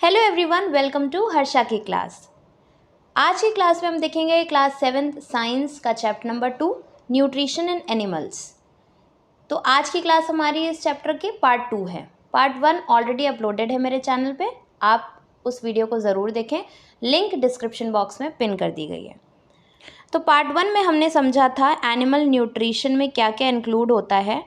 Hello everyone, welcome to Harsha की class. आज की क्लास में हम देखेंगे क्लास 7th साइंस का chapter number 2 nutrition in animals. तो आज की क्लास हमारी इस चैप्टर के पार्ट 2 है। पार्ट 1 ऑलरेडी अपलोडेड है मेरे चैनल पे, आप उस वीडियो को ज़रूर देखें, लिंक डिस्क्रिप्शन बॉक्स में पिन कर दी गई है। तो पार्ट 1 में हमने समझा था एनिमल न्यूट्रिशन में क्या क्या इंक्लूड होता है।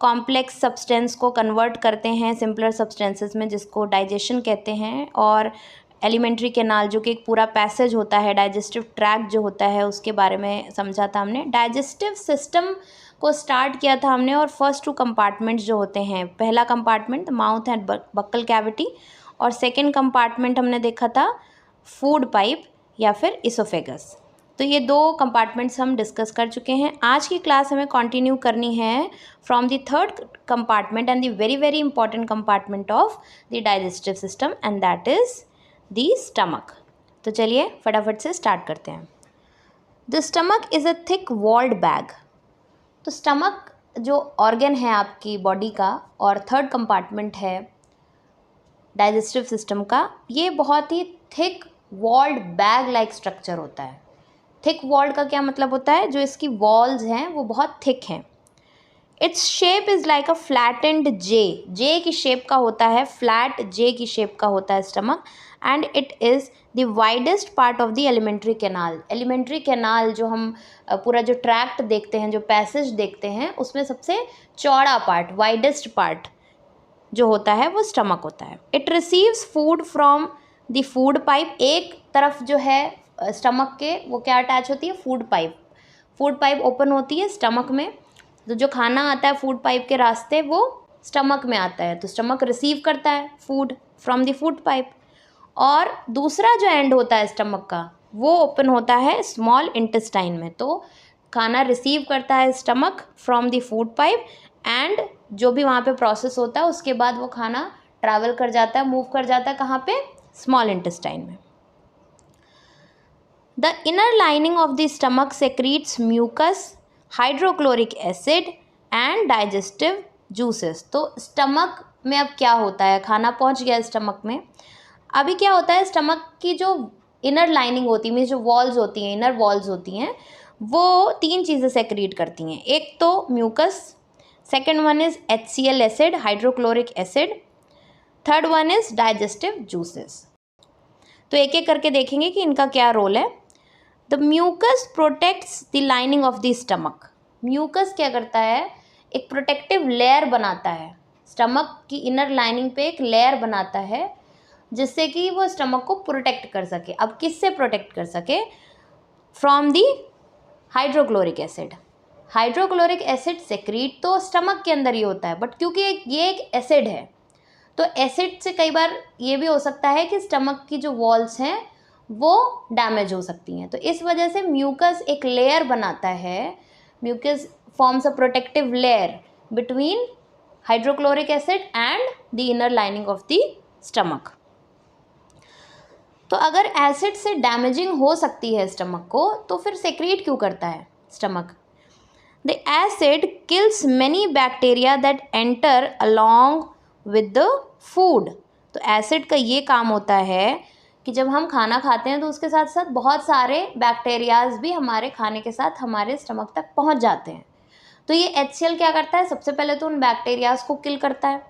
कॉम्प्लेक्स सब्सटेंस को कन्वर्ट करते हैं सिंपलर सब्सटेंसेस में, जिसको डाइजेशन कहते हैं, और एलिमेंट्री कैनाल जो कि एक पूरा पैसेज होता है, डाइजेस्टिव ट्रैक्ट जो होता है, उसके बारे में समझा था हमने। डाइजेस्टिव सिस्टम को स्टार्ट किया था हमने, और फर्स्ट 2 कंपार्टमेंट्स जो होते हैं, पहला compartment mouth and buccal cavity, और सेकेंड कंपार्टमेंट हमने देखा था फूड पाइप या फिर इसोफेगस। तो ये 2 कंपार्टमेंट्स हम डिस्कस कर चुके हैं। आज की क्लास हमें कंटिन्यू करनी है from the third compartment and the very very important compartment of the digestive system, and that is the stomach. तो चलिए फटाफट से स्टार्ट करते हैं। The stomach is a thick walled bag. तो स्टमक जो ऑर्गन है आपकी बॉडी का और थर्ड कंपार्टमेंट है डाइजेस्टिव सिस्टम का, ये बहुत ही thick walled bag like structure होता है। थिक वॉल्ड का क्या मतलब होता है? जो इसकी वॉल्स हैं वो बहुत थिक हैं। Its shape is like a flattened J की शेप का होता है, फ्लैट जे की शेप का होता है stomach, and it is the widest part of the alimentary canal. Alimentary canal जो हम पूरा जो ट्रैक्ट देखते हैं, जो पैसेज देखते हैं, उसमें सबसे चौड़ा पार्ट, वाइडेस्ट पार्ट जो होता है वो स्टमक होता है। It receives food from the food pipe. एक तरफ जो है स्टमक के वो क्या अटैच होती है? Food pipe. Food pipe open होती है स्टमक में, तो जो खाना आता है फूड पाइप के रास्ते वो स्टमक में आता है, तो स्टमक रिसीव करता है food from the food pipe. और दूसरा जो एंड होता है स्टमक का वो ओपन होता है स्मॉल इंटेस्टाइन में, तो खाना रिसीव करता है stomach from the food pipe, and जो भी वहाँ पे प्रोसेस होता है उसके बाद वो खाना ट्रैवल कर जाता है, मूव कर जाता है कहाँ पे? स्मॉल इंटेस्टाइन में। The inner lining of the stomach secretes mucus, hydrochloric acid and digestive juices। तो स्टमक में अब क्या होता है? खाना पहुंच गया स्टमक में, अभी क्या होता है? स्टमक की जो इनर लाइनिंग होती है, मीन्स जो वॉल्स होती हैं, इनर वॉल्स होती हैं, वो 3 चीज़ें सेक्रीट करती हैं। एक तो mucus, second one is HCl acid, hydrochloric acid, third one is digestive juices. तो एक एक करके देखेंगे कि इनका क्या रोल है। The mucus protects the lining of the stomach. Mucus क्या करता है? एक प्रोटेक्टिव लेयर बनाता है, स्टमक की इनर लाइनिंग पे एक लेयर बनाता है, जिससे कि वो स्टमक को प्रोटेक्ट कर सके। अब किससे प्रोटेक्ट कर सके? From the hydrochloric acid. Hydrochloric acid secrete तो स्टमक के अंदर ही होता है, बट क्योंकि ये एक एसिड है, तो एसिड से कई बार ये भी हो सकता है कि स्टमक की जो वॉल्स हैं वो डैमेज हो सकती हैं। तो इस वजह से म्यूकस एक लेयर बनाता है। Mucus forms a protective layer between hydrochloric acid and the inner lining of the stomach. तो अगर एसिड से डैमेजिंग हो सकती है स्टमक को, तो फिर सेक्रेट क्यों करता है stomach? The acid kills many bacteria that enter along with the food. तो एसिड का ये काम होता है कि जब हम खाना खाते हैं तो उसके साथ साथ बहुत सारे बैक्टीरियाज भी हमारे खाने के साथ हमारे स्टमक तक पहुंच जाते हैं। तो ये HCl क्या करता है? सबसे पहले तो उन बैक्टीरियाज को किल करता है।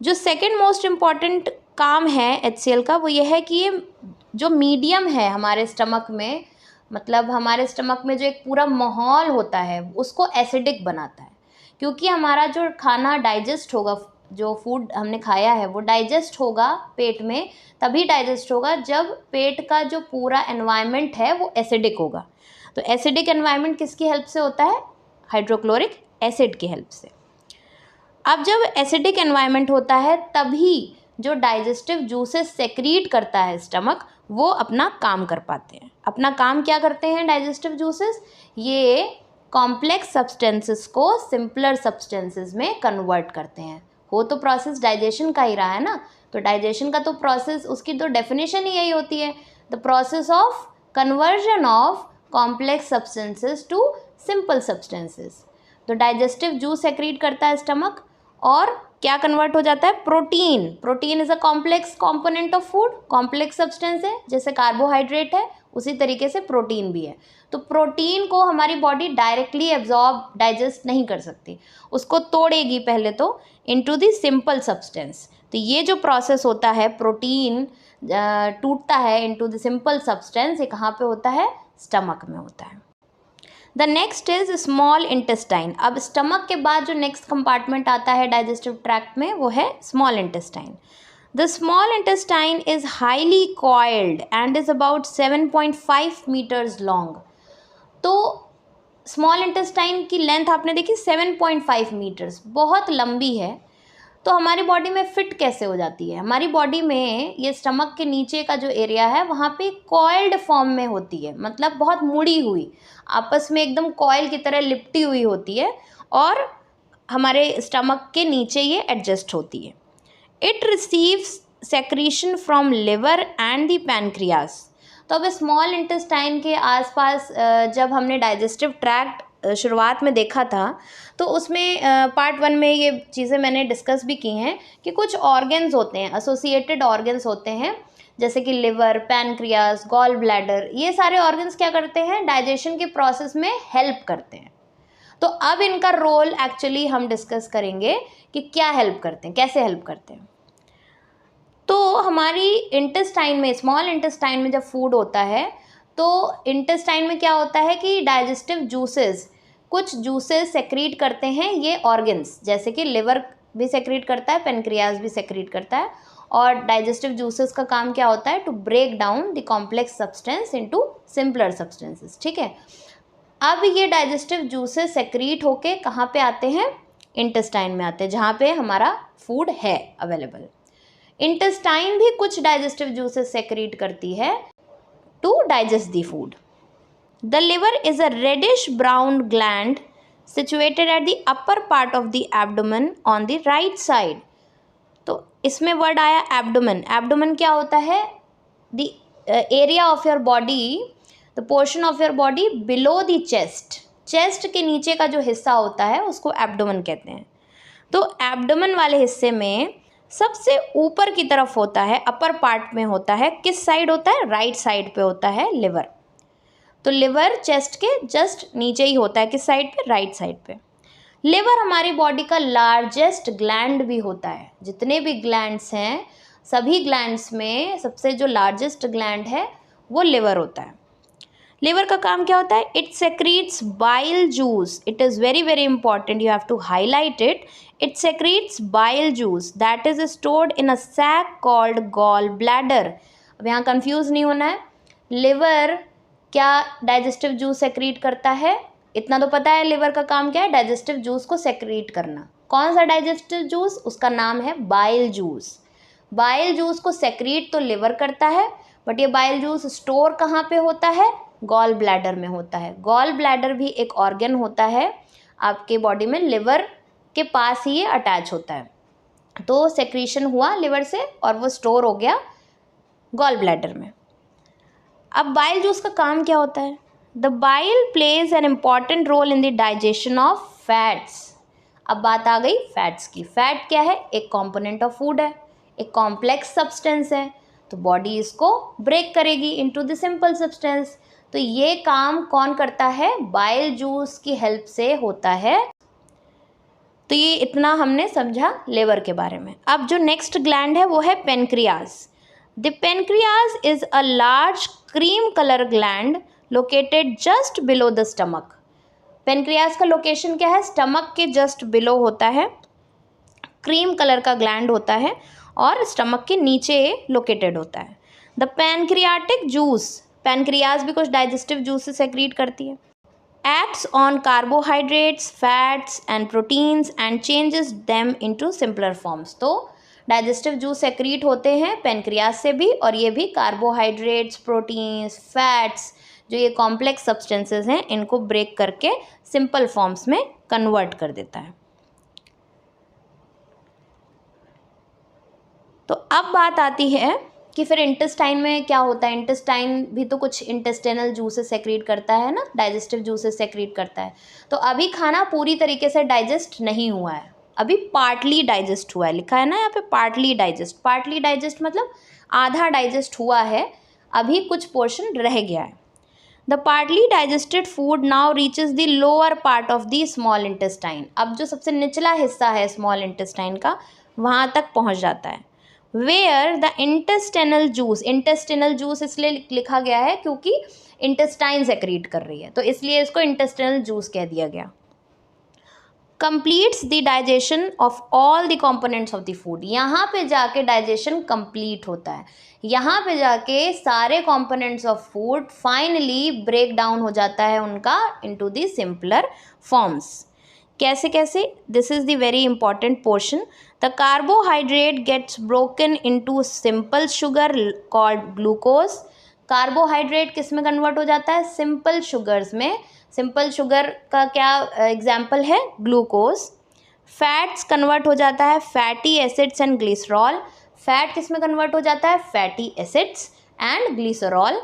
जो सेकंड मोस्ट इम्पॉर्टेंट काम है HCl का, वो ये है कि ये जो मीडियम है हमारे स्टमक में, मतलब हमारे स्टमक में जो एक पूरा माहौल होता है, उसको एसिडिक बनाता है। क्योंकि हमारा जो खाना डाइजेस्ट होगा, जो फूड हमने खाया है वो डाइजेस्ट होगा पेट में, तभी डाइजेस्ट होगा जब पेट का जो पूरा एनवायरनमेंट है वो एसिडिक होगा। तो एसिडिक एनवायरनमेंट किसकी हेल्प से होता है? हाइड्रोक्लोरिक एसिड की हेल्प से। अब जब एसिडिक एनवायरनमेंट होता है तभी जो डाइजेस्टिव जूसेस सेक्रीट करता है स्टमक, वो अपना काम कर पाते हैं। अपना काम क्या करते हैं डाइजेस्टिव जूसेस? ये कॉम्प्लेक्स सब्सटेंसेस को सिंपलर सब्सटेंसेस में कन्वर्ट करते हैं। हो तो प्रोसेस डाइजेशन का ही रहा है ना, तो डाइजेशन का तो प्रोसेस, उसकी तो डेफिनेशन ही यही होती है, the process of conversion of complex substances to simple substances. तो डाइजेस्टिव जूस सेक्रीट करता है स्टमक, और क्या कन्वर्ट हो जाता है? Protein. Protein is a complex component of food, complex substance है, जैसे कार्बोहाइड्रेट है उसी तरीके से प्रोटीन भी है। तो प्रोटीन को हमारी बॉडी डायरेक्टली एब्जॉर्ब डाइजेस्ट नहीं कर सकती, उसको तोड़ेगी पहले तो इनटू द सिंपल सब्सटेंस। तो ये जो प्रोसेस होता है, प्रोटीन टूटता है इनटू द सिंपल सब्सटेंस, ये कहाँ पे होता है? स्टमक में होता है। The next is small intestine. अब स्टमक के बाद जो नेक्स्ट कंपार्टमेंट आता है डाइजेस्टिव ट्रैक्ट में वो है small intestine. The small intestine is highly coiled and is about 7.5 meters long. तो स्मॉल इंटेस्टाइन की लेंथ आपने देखी 7.5 मीटर्स, बहुत लंबी है। तो हमारी बॉडी में फिट कैसे हो जाती है? हमारी बॉडी में ये स्टमक के नीचे का जो एरिया है वहाँ पे कॉइल्ड फॉर्म में होती है, मतलब बहुत मुड़ी हुई, आपस में एकदम कॉइल की तरह लिपटी हुई होती है और हमारे स्टमक के नीचे ये एडजस्ट होती है। It receives secretion from liver and the pancreas. तो अब स्मॉल इंटेस्टाइन के आसपास जब हमने डाइजेस्टिव ट्रैक्ट शुरुआत में देखा था तो उसमें पार्ट 1 में ये चीज़ें मैंने डिस्कस भी की हैं कि कुछ ऑर्गन्स होते हैं, एसोसिएटेड ऑर्गन्स होते हैं, जैसे कि लिवर, पैनक्रियास, गॉल ब्लैडर, ये सारे ऑर्गन्स क्या करते हैं? डाइजेशन के प्रोसेस में हेल्प करते हैं। तो अब इनका रोल एक्चुअली हम डिस्कस करेंगे कि क्या हेल्प करते हैं, कैसे हेल्प करते हैं। तो हमारी इंटेस्टाइन में, स्मॉल इंटेस्टाइन में जब फूड होता है तो इंटेस्टाइन में क्या होता है कि डाइजेस्टिव जूसेस, कुछ जूसेस सेक्रीट करते हैं ये ऑर्गन्स, जैसे कि लिवर भी सेक्रीट करता है, पेनक्रियास भी सेक्रीट करता है। और डाइजेस्टिव जूसेस का काम क्या होता है? To break down the complex substance into simpler substances. ठीक है, अब ये डाइजेस्टिव जूसेस सेक्रीट होके कहाँ पे आते हैं? इंटेस्टाइन में आते हैं, जहाँ पे हमारा फूड है अवेलेबल। इंटेस्टाइन भी कुछ डाइजेस्टिव जूसेस सेक्रीट करती है to digest the food. The liver is a reddish brown gland situated at the upper part of the abdomen on the right side. तो इसमें वर्ड आया एब्डोमेन। एब्डोमेन क्या होता है? The area of your body, the portion of your body below the chest. Chest के नीचे का जो हिस्सा होता है उसको एब्डोमेन कहते हैं। तो एब्डोमेन वाले हिस्से में सबसे ऊपर की तरफ होता है, अपर पार्ट में होता है, किस साइड होता है? राइट साइड पे होता है लिवर। तो लिवर चेस्ट के जस्ट नीचे ही होता है, किस साइड पे? राइट साइड पे। लिवर हमारी बॉडी का लार्जेस्ट ग्लैंड भी होता है। जितने भी ग्लैंड्स हैं, सभी ग्लैंड्स में सबसे जो लार्जेस्ट ग्लैंड है वो लिवर होता है। लिवर का काम क्या होता है? It secretes bile juice. It is very very important, you have to highlight it. It secretes bile juice that is stored in a sac called gall bladder. अब यहाँ कंफ्यूज नहीं होना है, लिवर क्या डाइजेस्टिव जूस सेक्रीट करता है? इतना तो पता है लिवर का काम क्या है? डाइजेस्टिव जूस को सेक्रीट करना। कौन सा डाइजेस्टिव जूस? उसका नाम है बाइल जूस। बाइल जूस को सेक्रीट तो लिवर करता है, बट ये बाइल जूस स्टोर कहाँ पे होता है? गॉल ब्लैडर में होता है। गॉल ब्लैडर भी एक ऑर्गन होता है आपके बॉडी में, लिवर के पास ही ये अटैच होता है। तो सेक्रीशन हुआ लिवर से और वो स्टोर हो गया गॉल ब्लैडर में। अब बाइल जूस का काम क्या होता है? The bile plays an important role in the digestion of fats. अब बात आ गई फैट्स की। फैट क्या है? एक कॉम्पोनेंट ऑफ फूड है, एक कॉम्प्लेक्स सब्सटेंस है, तो बॉडी इसको ब्रेक करेगी इनटू द सिंपल सब्सटेंस। तो ये काम कौन करता है? बाइल जूस की हेल्प से होता है। तो ये इतना हमने समझा लिवर के बारे में। अब जो नेक्स्ट ग्लैंड है वो है pancreas. The pancreas is a large cream colour gland located just below the stomach. Pancreas का लोकेशन क्या है? स्टमक के जस्ट बिलो होता है, क्रीम कलर का ग्लैंड होता है और स्टमक के नीचे लोकेटेड होता है। द पैनक्रियाटिक जूस, पैनक्रियास भी कुछ डाइजेस्टिव जूसेस सेक्रीट करती है, acts on carbohydrates, fats and proteins and changes them into simpler forms. तो डाइजेस्टिव जूस सेक्रीट होते हैं पेनक्रियास से भी, और ये भी कार्बोहाइड्रेट्स, प्रोटीन्स, फैट्स, जो ये कॉम्प्लेक्स सब्सटेंसेस हैं, इनको ब्रेक करके सिंपल फॉर्म्स में कन्वर्ट कर देता है। तो अब बात आती है कि फिर इंटेस्टाइन में क्या होता है। इंटेस्टाइन भी तो कुछ इंटेस्टिनल जूसेस सेक्रीट करता है ना, डाइजेस्टिव जूसेस सेक्रीट करता है। तो अभी खाना पूरी तरीके से डाइजेस्ट नहीं हुआ है, अभी पार्टली डाइजेस्ट हुआ है, लिखा है ना यहाँ पे पार्टली डाइजेस्ट मतलब आधा डाइजेस्ट हुआ है, अभी कुछ पोर्शन रह गया है। The partly digested food now reaches the lower part of the small intestine. अब जो सबसे निचला हिस्सा है स्मॉल इंटेस्टाइन का वहाँ तक पहुँच जाता है। वेयर द इंटेस्टिनल जूस इसलिए लिखा गया है क्योंकि इंटेस्टाइन सेक्रीट कर रही है, तो इसलिए इसको इंटेस्टिनल जूस कह दिया गया। Completes the digestion of all the components of the food. यहाँ पे जाके डाइजेशन कंप्लीट होता है, यहाँ पे जाके सारे components of food finally break down हो जाता है उनका इनटू द सिंपलर फॉर्म्स। कैसे कैसे? This is the very important portion. The carbohydrate gets broken into simple sugar called glucose. Carbohydrate किस में कन्वर्ट हो जाता है? सिंपल शुगर्स में। सिंपल शुगर का क्या एग्जाम्पल है? ग्लूकोज। फैट्स कन्वर्ट हो जाता है fatty acids and glycerol. Fat किस में कन्वर्ट हो जाता है? Fatty acids and glycerol.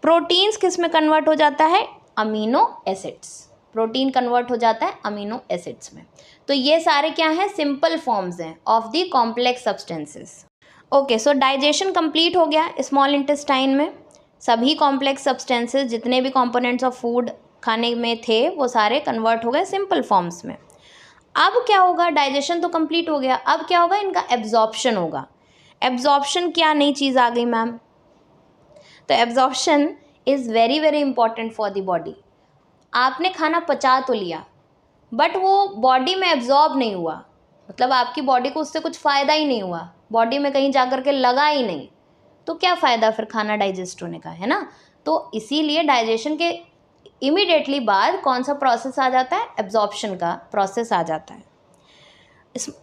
Proteins किस में कन्वर्ट हो जाता है? Amino acids. प्रोटीन कन्वर्ट हो जाता है अमीनो एसिड्स में। तो ये सारे क्या हैं? सिंपल फॉर्म्स हैं of the complex substances. Okay, so digestion complete हो गया स्मॉल इंटेस्टाइन में। सभी कॉम्प्लेक्स सब्सटेंसेस जितने भी कंपोनेंट्स ऑफ फूड खाने में थे वो सारे कन्वर्ट हो गए सिंपल फॉर्म्स में। अब क्या होगा? डाइजेशन तो कंप्लीट हो गया, अब क्या होगा? इनका एब्जॉर्प्शन होगा। एब्जॉर्प्शन क्या नई चीज़ आ गई मैम? तो absorption is very very important for the body. आपने खाना पचा तो लिया बट वो बॉडी में एब्जॉर्ब नहीं हुआ, मतलब आपकी बॉडी को उससे कुछ फ़ायदा ही नहीं हुआ, बॉडी में कहीं जा कर के लगा ही नहीं, तो क्या फ़ायदा फिर खाना डाइजेस्ट होने का, है ना? तो इसीलिए डाइजेशन के इमीडिएटली बाद कौन सा प्रोसेस आ जाता है? एब्जॉर्प्शन का प्रोसेस आ जाता है।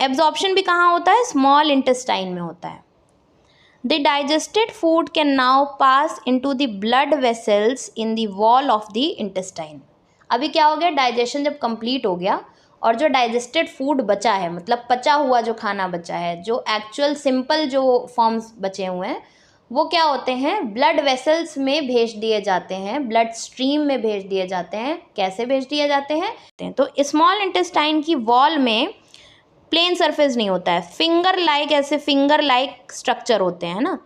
एब्जॉर्प्शन भी कहाँ होता है? स्मॉल इंटेस्टाइन में होता है। The digested food can now pass into the blood vessels in the wall of the intestine. अभी क्या हो गया? डाइजेशन जब कंप्लीट हो गया और जो डाइजेस्टेड फूड बचा है, मतलब पचा हुआ जो खाना बचा है, जो एक्चुअल सिंपल जो फॉर्म्स बचे हुए हैं, वो क्या होते हैं? ब्लड वेसल्स में भेज दिए जाते हैं, ब्लड स्ट्रीम में भेज दिए जाते हैं। कैसे भेज दिए जाते हैं? तो स्मॉल इंटेस्टाइन की वॉल में प्लेन सरफेस नहीं होता है, फिंगर लाइक स्ट्रक्चर होते हैं ना,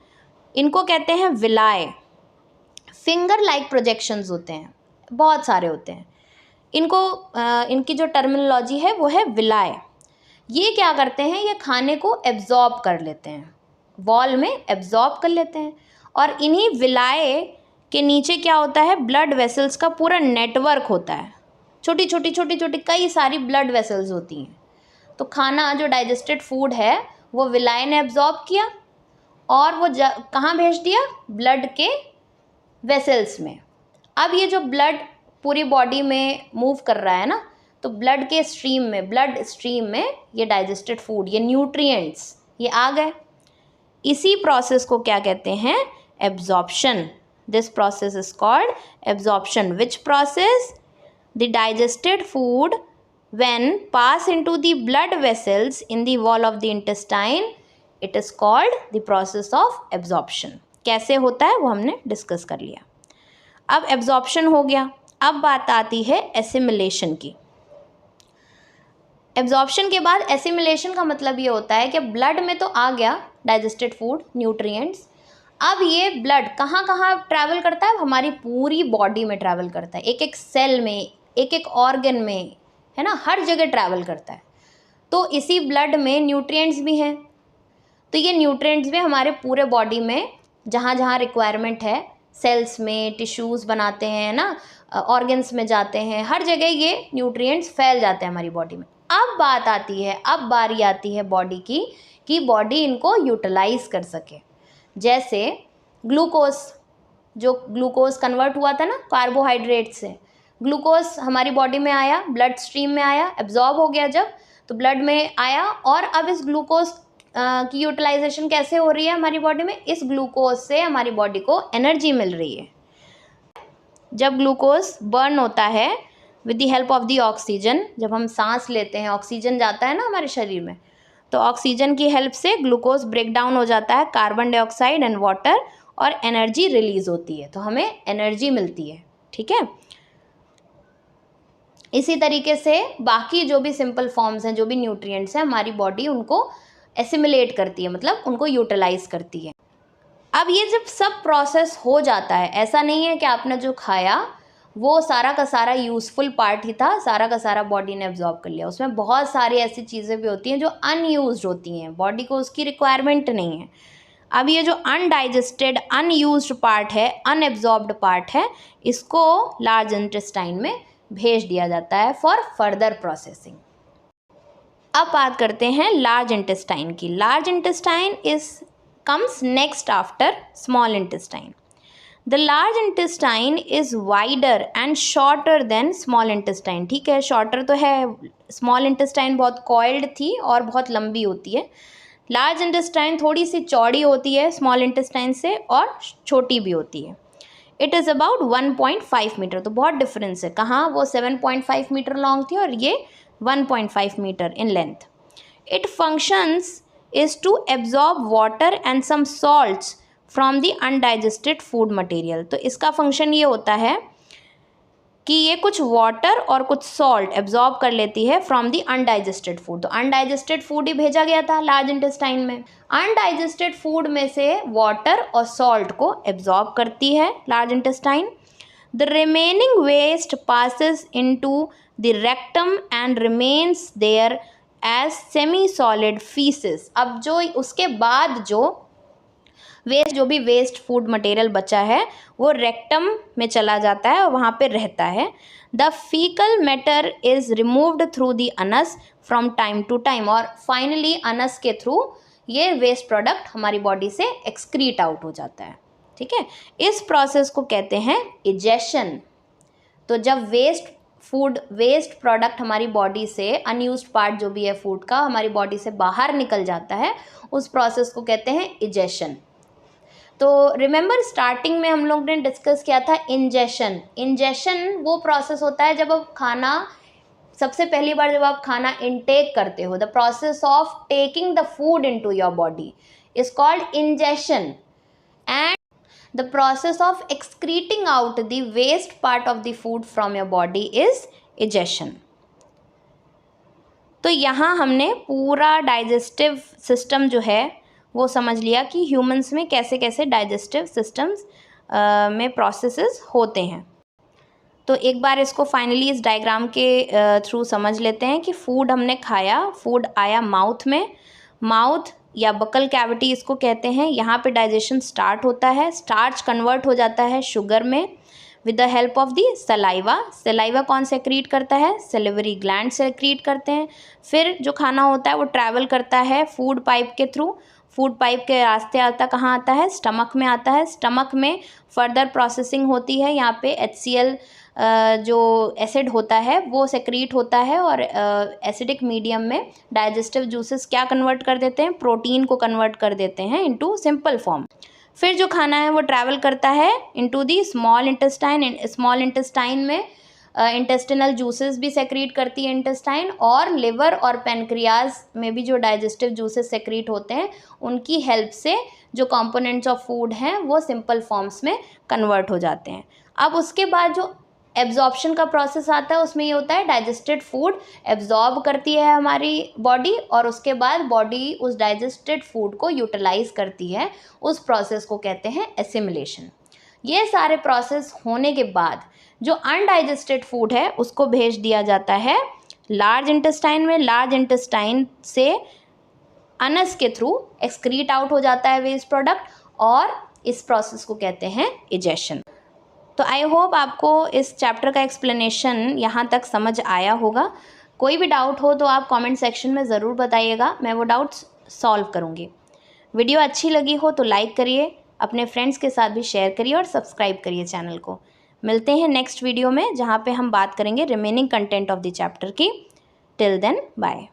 इनको कहते हैं विलाय। फिंगर लाइक प्रोजेक्शंस होते हैं, बहुत सारे होते हैं। इनको इनकी जो टर्मिनोलॉजी है वो है विलाय। ये क्या करते हैं? ये खाने को एब्जॉर्ब कर लेते हैं, वॉल में एब्जॉर्ब कर लेते हैं, और इन्हीं विलाय के नीचे क्या होता है? ब्लड वेसल्स का पूरा नेटवर्क होता है। छोटी छोटी कई सारी ब्लड वेसल्स होती हैं। तो खाना जो डाइजेस्टेड फूड है वो विलाय ने एब्जॉर्ब किया और वो कहाँ भेज दिया? ब्लड के वेसल्स में। अब ये जो ब्लड पूरी बॉडी में मूव कर रहा है ना, तो ब्लड स्ट्रीम में ये डाइजेस्टेड फूड, ये न्यूट्रिएंट्स ये आ गए। इसी प्रोसेस को क्या कहते हैं? Absorption. This process is called absorption. Which process? The digested food when pass into the blood vessels in the wall of the intestine, it is called the process of absorption। कैसे होता है वो हमने discuss कर लिया। अब absorption हो गया, अब बात आती है एसिमिलेशन की। एब्जॉर्प्शन के बाद एसिमिलेशन का मतलब ये होता है कि ब्लड में तो आ गया डाइजेस्टेड फूड, न्यूट्रिएंट्स, अब ये ब्लड कहाँ कहाँ ट्रैवल करता है? हमारी पूरी बॉडी में ट्रैवल करता है, एक एक सेल में, एक एक ऑर्गन में, है ना, हर जगह ट्रैवल करता है। तो इसी ब्लड में न्यूट्रिएंट्स भी हैं, तो ये न्यूट्रिएंट्स भी हमारे पूरे बॉडी में जहाँ जहाँ रिक्वायरमेंट है, सेल्स में, टिश्यूज़ बनाते हैं ना, ऑर्गन्स में जाते हैं, हर जगह ये न्यूट्रिएंट्स फैल जाते हैं हमारी बॉडी में। अब बारी आती है बॉडी की कि बॉडी इनको यूटिलाइज कर सके। जैसे ग्लूकोज कन्वर्ट हुआ था ना कार्बोहाइड्रेट से, ग्लूकोज हमारी बॉडी में आया, ब्लड स्ट्रीम में आया, एब्जॉर्ब हो गया जब, तो ब्लड में आया, और अब इस ग्लूकोज की यूटिलाइजेशन कैसे हो रही है हमारी बॉडी में? इस ग्लूकोज से हमारी बॉडी को एनर्जी मिल रही है। जब ग्लूकोज बर्न होता है with the help of the oxygen, जब हम सांस लेते हैं ऑक्सीजन जाता है ना हमारे शरीर में, तो ऑक्सीजन की हेल्प से ग्लूकोज ब्रेक डाउन हो जाता है, कार्बन डाइऑक्साइड एंड वाटर, और एनर्जी रिलीज होती है, तो हमें एनर्जी मिलती है। ठीक है, इसी तरीके से बाकी जो भी सिंपल फॉर्म्स हैं, जो भी न्यूट्रिएंट्स हैं, हमारी बॉडी उनको एसिमिलेट करती है, मतलब उनको यूटिलाइज करती है। अब ये जब सब प्रोसेस हो जाता है, ऐसा नहीं है कि आपने जो खाया वो सारा का सारा यूज़फुल पार्ट ही था, सारा का सारा बॉडी ने एब्जॉर्ब कर लिया। उसमें बहुत सारी ऐसी चीज़ें भी होती हैं जो अनयूज्ड होती हैं, बॉडी को उसकी रिक्वायरमेंट नहीं है। अब ये जो अनडाइजेस्टेड अनयूज्ड पार्ट है, अनएब्जॉर्ब्ड पार्ट है, इसको लार्ज इंटेस्टाइन में भेज दिया जाता है फॉर फर्दर प्रोसेसिंग। अब बात करते हैं लार्ज इंटेस्टाइन की। Large intestine comes next after small intestine. The large intestine is wider and shorter than small intestine. ठीक है, shorter तो है, small intestine बहुत coiled थी और बहुत लंबी होती है। लार्ज इंटेस्टाइन थोड़ी सी चौड़ी होती है स्मॉल इंटेस्टाइन से और छोटी भी होती है। इट इज़ अबाउट 1.5 मीटर, तो बहुत डिफरेंस है। कहाँ वो 7.5 मीटर लॉन्ग थी और ये 1.5 meter in length. It functions is to absorb water and some salts from the undigested food material. तो इसका फंक्शन ये होता है कि ये कुछ वाटर और कुछ सॉल्ट एब्जॉर्ब कर लेती है फ्रॉम दी अनडाइजेस्टेड फूड। तो अनडाइजेस्टेड फूड ही भेजा गया था लार्ज इंटेस्टाइन में। अनडाइजेस्टेड फूड में से वाटर और सॉल्ट को एब्जॉर्ब करती है large intestine. The remaining waste passes into the rectum and remains there as semi solid faeces. अब जो उसके बाद जो भी वेस्ट फूड मटेरियल बचा है वो रेक्टम में चला जाता है और वहाँ पे रहता है। The faecal matter is removed through the anus from time to time, और फाइनली अनस के थ्रू ये वेस्ट प्रोडक्ट हमारी बॉडी से एक्सक्रीट आउट हो जाता है। ठीक है, इस प्रोसेस को कहते हैं इजेशन। तो जब वेस्ट प्रोडक्ट हमारी बॉडी से, अनयूज्ड पार्ट जो भी है फूड का, हमारी बॉडी से बाहर निकल जाता है, उस प्रोसेस को कहते हैं इजेशन। तो रिमेंबर स्टार्टिंग में हम लोग ने डिस्कस किया था इंजेशन। इंजेशन वो प्रोसेस होता है जब आप खाना, सबसे पहली बार जब आप खाना इनटेक करते हो, the process of taking the food into your body is called ingestion, and the process of excreting out the waste part of the food from your body is egestion. तो यहाँ हमने पूरा डाइजेस्टिव सिस्टम जो है वो समझ लिया कि ह्यूमंस में कैसे कैसे डाइजेस्टिव सिस्टम्स में प्रोसेसेस होते हैं। तो एक बार इसको फाइनली इस डायग्राम के थ्रू समझ लेते हैं कि फूड हमने खाया, फूड आया माउथ में, माउथ या बकल कैविटी इसको कहते हैं, यहाँ पे डाइजेशन स्टार्ट होता है, स्टार्च कन्वर्ट हो जाता है शुगर में with the help of the saliva. Saliva कौन सेक्रीट करता है? सेलिवरी ग्लैंड सेक्रीट करते हैं। फिर जो खाना होता है वो ट्रैवल करता है फूड पाइप के थ्रू, फूड पाइप के रास्ते आता कहाँ आता है? स्टमक में आता है। स्टमक में फर्दर प्रोसेसिंग होती है, यहाँ पे HCl जो एसिड होता है वो सेक्रीट होता है और एसिडिक मीडियम में डाइजेस्टिव जूसेस क्या कन्वर्ट कर देते हैं? प्रोटीन को कन्वर्ट कर देते हैं इनटू सिंपल फॉर्म। फिर जो खाना है वो ट्रैवल करता है into the small intestine. Small intestine में इंटेस्टिनल जूसेस भी सेक्रीट करती है इंटेस्टाइन, और लिवर और पेनक्रियाज में भी जो डाइजेस्टिव जूसेस सेक्रीट होते हैं उनकी हेल्प से जो कंपोनेंट्स ऑफ फूड हैं वो सिंपल फॉर्म्स में कन्वर्ट हो जाते हैं। अब उसके बाद जो एब्जॉर्प्शन का प्रोसेस आता है उसमें ये होता है डाइजेस्टेड फूड एब्जॉर्ब करती है हमारी बॉडी, और उसके बाद बॉडी उस डाइजेस्टेड फूड को यूटिलाइज करती है। उस प्रोसेस को कहते हैं एसिमिलेशन। ये सारे प्रोसेस होने के बाद जो अनडाइजेस्टेड फूड है उसको भेज दिया जाता है लार्ज इंटेस्टाइन में। लार्ज इंटेस्टाइन से अनस के थ्रू एक्सक्रीट आउट हो जाता है वेस्ट प्रोडक्ट, और इस प्रोसेस को कहते हैं इजेशन। तो आई होप आपको इस चैप्टर का एक्सप्लेनेशन यहाँ तक समझ आया होगा। कोई भी डाउट हो तो आप कमेंट सेक्शन में ज़रूर बताइएगा, मैं वो डाउट्स सॉल्व करूँगी। वीडियो अच्छी लगी हो तो लाइक करिए, अपने फ्रेंड्स के साथ भी शेयर करिए और सब्सक्राइब करिए चैनल को। मिलते हैं नेक्स्ट वीडियो में जहाँ पे हम बात करेंगे remaining content of the chapter की। Till then bye.